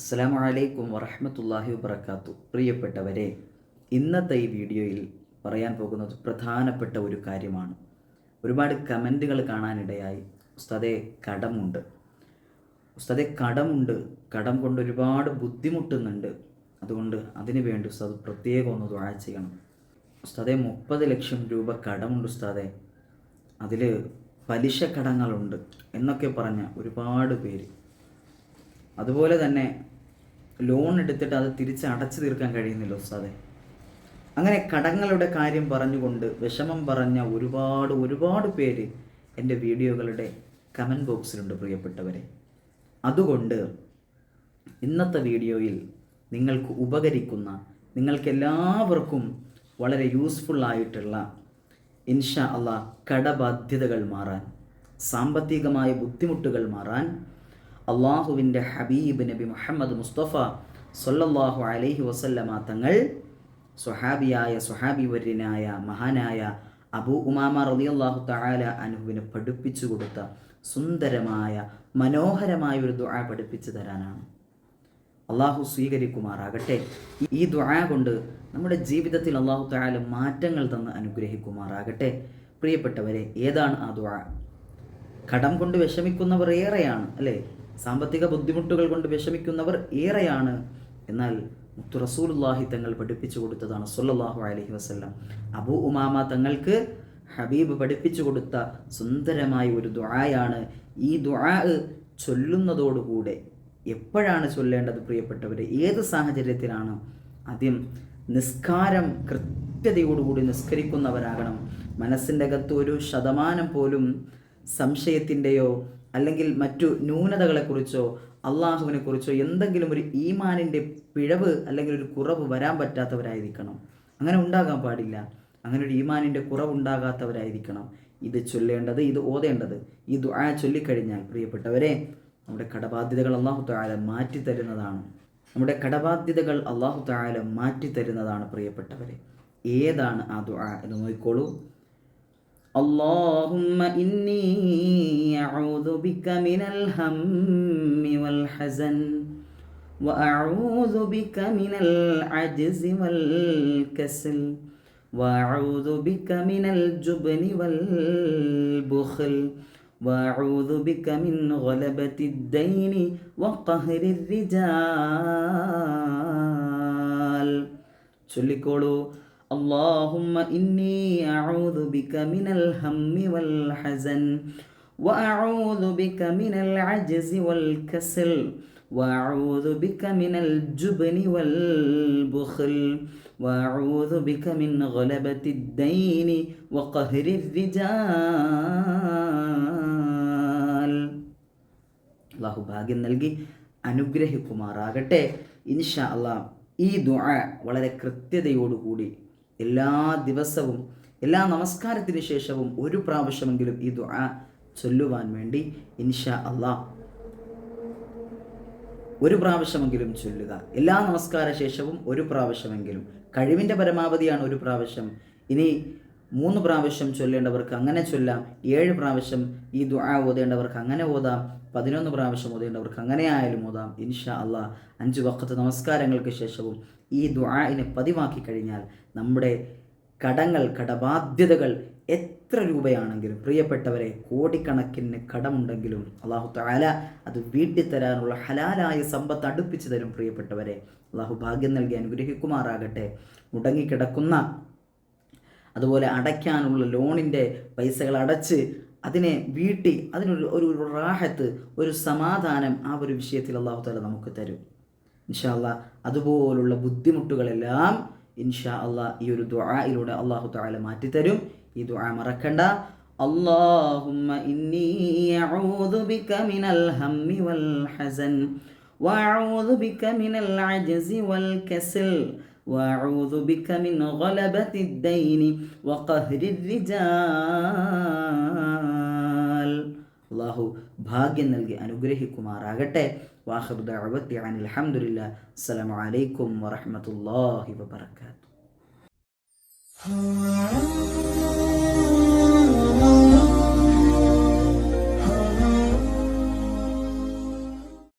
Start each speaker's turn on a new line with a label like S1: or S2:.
S1: അസ്സലാമു അലൈക്കും വറഹ്മത്തുള്ളാഹി വബറകാതുഹു. പ്രിയപ്പെട്ടവരെ, ഇന്നത്തെ ഈ വീഡിയോയിൽ പറയാൻ പോകുന്നത് പ്രധാനപ്പെട്ട ഒരു കാര്യമാണ്. ഒരുപാട് കമൻറ്റുകൾ കാണാനിടയായി. ഉസ്താദേ കടമുണ്ട്, കടം കൊണ്ട് ഒരുപാട് ബുദ്ധിമുട്ടുന്നുണ്ട്, അതുകൊണ്ട് അതിനു വേണ്ടി ഉസ്താദ് പ്രത്യേകം ഒന്ന് ദുആ ചെയ്യണം. ഉസ്താദേ 30 ലക്ഷം രൂപ കടമുണ്ട് ഉസ്താദേ, അതിൽ പലിശ കടങ്ങളുണ്ട് എന്നൊക്കെ പറഞ്ഞ ഒരുപാട് പേര്. അതുപോലെ തന്നെ ലോൺ എടുത്തിട്ട് അത് തിരിച്ച് അടച്ചു തീർക്കാൻ കഴിയുന്നില്ല ഉസ്താദെ. അങ്ങനെ കടങ്ങളുടെ കാര്യം പറഞ്ഞുകൊണ്ട് വിഷമം പറഞ്ഞ ഒരുപാട് പേര് എൻ്റെ വീഡിയോകളുടെ കമൻറ്റ് ബോക്സിലുണ്ട് പ്രിയപ്പെട്ടവരെ. അതുകൊണ്ട് ഇന്നത്തെ വീഡിയോയിൽ നിങ്ങൾക്ക് ഉപകരിക്കുന്ന, നിങ്ങൾക്കെല്ലാവർക്കും വളരെ യൂസ്ഫുള്ളായിട്ടുള്ള ഇൻഷാ അല്ലാഹ് കടബാധ്യതകൾ മാറാൻ, സാമ്പത്തികമായ ബുദ്ധിമുട്ടുകൾ മാറാൻ അള്ളാഹുവിൻ്റെ ഹബീബ് നബി മുഹമ്മദ് മുസ്തഫ സല്ലല്ലാഹു അലൈഹി വസല്ലമ തങ്ങൾ സ്വഹാബിവര്യനായ മഹാനായ അബൂ ഉമാമ റളിയല്ലാഹു തആല അൻഹുവിന് പഠിപ്പിച്ചു കൊടുത്ത സുന്ദരമായ മനോഹരമായ ഒരു ദുആ പഠിപ്പിച്ചു തരാനാണ്. അള്ളാഹു സ്വീകരിക്കുമാറാകട്ടെ. ഈ ദുആ കൊണ്ട് നമ്മുടെ ജീവിതത്തിൽ അള്ളാഹു തആല മാറ്റങ്ങൾ തന്ന് അനുഗ്രഹിക്കുമാറാകട്ടെ. പ്രിയപ്പെട്ടവരെ, ഏതാണ് ആ ദുആ? കടം കൊണ്ട് വിഷമിക്കുന്നവർ ഏറെയാണ്, അല്ലേ? സാമ്പത്തിക ബുദ്ധിമുട്ടുകൾ കൊണ്ട് വിഷമിക്കുന്നവർ ഏറെയാണ്. എന്നാൽ മുത്തു റസൂലുള്ളാഹി തങ്ങൾ പഠിപ്പിച്ചു കൊടുത്തതാണ് സ്വല്ലല്ലാഹു അലൈഹി വസല്ലം. അബൂ ഉമാമ തങ്ങൾക്ക് ഹബീബ് പഠിപ്പിച്ചു കൊടുത്ത സുന്ദരമായ ഒരു ദുആയാണ്. ഈ ദുആ ചൊല്ലുന്നതോടുകൂടെ എപ്പോഴാണ് ചൊല്ലേണ്ടത് പ്രിയപ്പെട്ടവരെ? ഏത് സാഹചര്യത്തിലാണ്? ആദ്യം നിസ്കാരം കൃത്യതയോടുകൂടി നിസ്കരിക്കുന്നവരാകണം. മനസ്സിൻ്റെ അകത്ത് 1% പോലും സംശയത്തിൻ്റെയോ അല്ലെങ്കിൽ മറ്റു ന്യൂനതകളെക്കുറിച്ചോ അള്ളാഹുവിനെക്കുറിച്ചോ എന്തെങ്കിലും ഒരു ഈമാനിൻ്റെ പിഴവ് അല്ലെങ്കിൽ ഒരു കുറവ് വരാൻ പറ്റാത്തവരായിരിക്കണം. അങ്ങനെ ഉണ്ടാകാൻ പാടില്ല. അങ്ങനെ ഒരു ഈമാനിൻ്റെ കുറവുണ്ടാകാത്തവരായിരിക്കണം ഇത് ചൊല്ലേണ്ടത്, ഇത് ഓതേണ്ടത്. ഈ ദുആ ചൊല്ലിക്കഴിഞ്ഞാൽ പ്രിയപ്പെട്ടവരെ, നമ്മുടെ കടബാധ്യതകൾ അല്ലാഹു തആല മാറ്റി തരുന്നതാണ്. പ്രിയപ്പെട്ടവരെ, ഏതാണ് ആ ദുആ എന്ന് നോക്കിക്കോളൂ. اللهم إني أعوذ بك من الهم والحزن وأعوذ بك من العجز والكسل وأعوذ بك من الجبن والبخل وأعوذ بك من غلبة الدين وقهر الرجال. ചൊല്ലിക്കോളൂ. اللهم إني أعوذ بك من الهم والحزن وأعوذ بك من العجز والكسل وأعوذ بك من الجبن والبخل وأعوذ بك من غلبة الدين وقهر الرجال. അല്ലാഹു ഭാഗ്യം നൽകി അനുഗ്രഹിക്കുമാറാകട്ടെ. ഇൻഷാ അല്ലാഹ് ഈ ദുആ വളരെ കൃത്യതയോടുകൂടി എല്ലാ ദിവസവും, എല്ലാ നമസ്കാരത്തിന് ശേഷവും ഒരു പ്രാവശ്യമെങ്കിലും ഈ ദുആ ചൊല്ലുവാൻ വേണ്ടി ഇൻഷാ അല്ലാഹ് ഒരു പ്രാവശ്യമെങ്കിലും ചൊല്ലുക. എല്ലാ നമസ്കാര ശേഷവും ഒരു പ്രാവശ്യമെങ്കിലും. കഴിവിൻ്റെ പരമാവധിയാണ് ഒരു പ്രാവശ്യം. ഇനി 3 പ്രാവശ്യം ചൊല്ലേണ്ടവർക്ക് അങ്ങനെ ചൊല്ലാം. 7 പ്രാവശ്യം ഈ ദുആ ഓതേണ്ടവർക്ക് അങ്ങനെ ഓതാം. 11 പ്രാവശ്യം ഓതേണ്ടവർക്ക് അങ്ങനെ ആയാലും ഓതാം. ഇൻഷാ അല്ലാഹ് 5 വഖത്ത് നമസ്കാരങ്ങൾക്ക് ശേഷവും ഈ ദുആഇനെ പതിവാക്കി കഴിഞ്ഞാൽ നമ്മുടെ കടബാധ്യതകൾ എത്ര രൂപയാണെങ്കിലും, പ്രിയപ്പെട്ടവരെ, കോടിക്കണക്കിന് കടമുണ്ടെങ്കിലും അല്ലാഹു തആല അത് വീട്ടിത്തരാനുള്ള ഹലാലായ സമ്പത്ത് അടുപ്പിച്ചു തരും. പ്രിയപ്പെട്ടവരെ, അല്ലാഹു ഭാഗ്യം നൽകി അനുഗ്രഹിക്കുമാറാകട്ടെ. മുടങ്ങിക്കിടക്കുന്ന, അതുപോലെ അടയ്ക്കാനുള്ള ലോണിൻ്റെ പൈസകൾ അടച്ച് അതിനെ വീട്ടി അതിനൊരു റാഹത്ത്, ഒരു സമാധാനം ആ ഒരു വിഷയത്തിൽ അല്ലാഹു തആല നമുക്ക് തരും ഇൻഷാ അല്ലാഹ്. അതുപോലുള്ള ബുദ്ധിമുട്ടുകളെല്ലാം ഇൻഷാ അല്ലാഹ് ഈ ഒരു ദുആയിലൂടെ അല്ലാഹു തആല മാറ്റിത്തരും. ഈ ദുആ മറക്കണ്ട. അല്ലാഹുമ്മ ഇന്നി അഊദു ബിക മിനൽ ഹമ്മി വൽ ഹസൻ വഅഊദു ബിക മിനൽ അജ്സി വൽ കസൽ വഅഊദു ബിക മിൻ ഗലബത്തി ദൈനി വഖഹ്രി റിജാൽ. അല്ലാഹു ഭാഗ്യം നൽകി അനുഗ്രഹിക്കുമാറാകട്ടെ. വാഖിറു ദഅവതി അനിൽ ഹംദുലില്ലാഹ്. അസ്സലാമു അലൈക്കും വറഹ്മത്തുള്ളാഹി വബറകാതുഹു.